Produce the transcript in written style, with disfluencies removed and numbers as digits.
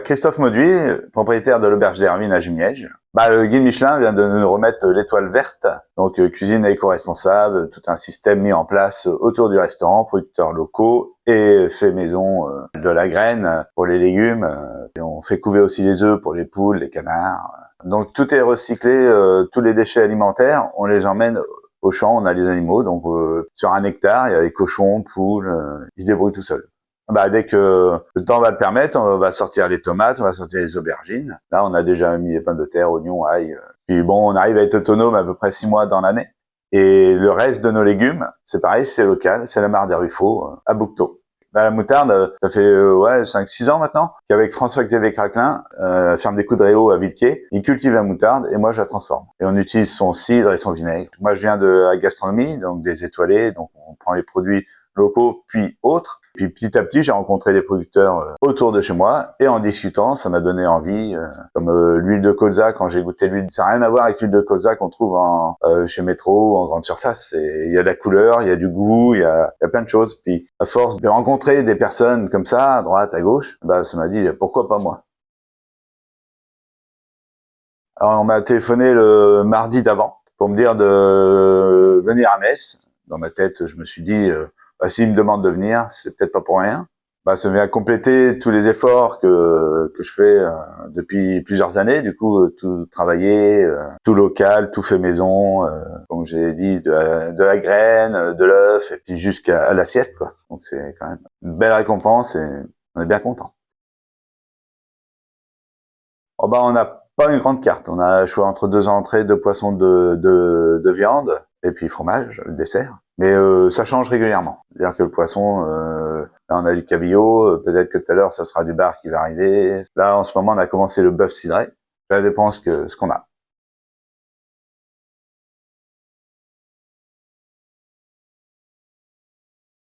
Christophe Mauduit, propriétaire de l'auberge d'Hermine à Jumièges. Le guide Michelin vient de nous remettre l'étoile verte, donc cuisine éco-responsable, tout un système mis en place autour du restaurant, producteurs locaux et fait maison de la graine pour les légumes. Et on fait couver aussi les œufs pour les poules, les canards. Donc tout est recyclé, tous les déchets alimentaires, on les emmène au champ, on a les animaux, donc sur 1 hectare, il y a les cochons, poules, ils se débrouillent tout seuls. Dès que le temps va le permettre, on va sortir les tomates, on va sortir les aubergines. Là, on a déjà mis les pommes de terre, oignons, ail. Puis bon, on arrive à être autonome à peu près 6 mois dans l'année. Et le reste de nos légumes, c'est pareil, c'est local, c'est la mare des Ruffaux, à Bouquetot. La moutarde, ça fait 5-6 ans maintenant qu'avec François-Xavier Craquelin, ferme des coups de Réau à Villequier, il cultive la moutarde et moi je la transforme. Et on utilise son cidre et son vinaigre. Moi je viens de la gastronomie, donc des étoilés, donc on prend les produits locaux puis autres. Puis petit à petit, j'ai rencontré des producteurs autour de chez moi et en discutant, ça m'a donné envie. Comme l'huile de colza, quand j'ai goûté l'huile, ça n'a rien à voir avec l'huile de colza qu'on trouve chez Métro ou en grande surface. Il y a de la couleur, il y a du goût, il y a plein de choses. Puis à force de rencontrer des personnes comme ça, à droite, à gauche, ça m'a dit pourquoi pas moi. Alors on m'a téléphoné le mardi d'avant pour me dire de venir à Metz. Dans ma tête, je me suis dit s'il me demande de venir, c'est peut-être pas pour rien. Ça vient compléter tous les efforts que je fais depuis plusieurs années. Du coup, tout travailler, tout local, tout fait maison, comme j'ai dit, de la graine, de l'œuf, et puis jusqu'à l'assiette, quoi. Donc c'est quand même une belle récompense et on est bien content. On n'a pas une grande carte. On a le choix entre 2 entrées, 2 poissons de viande, et puis fromage, le dessert. Mais ça change régulièrement. C'est-à-dire que le poisson, là on a du cabillaud, peut-être que tout à l'heure ça sera du bar qui va arriver. Là en ce moment on a commencé le bœuf cidré. Ça dépend ce qu'on a.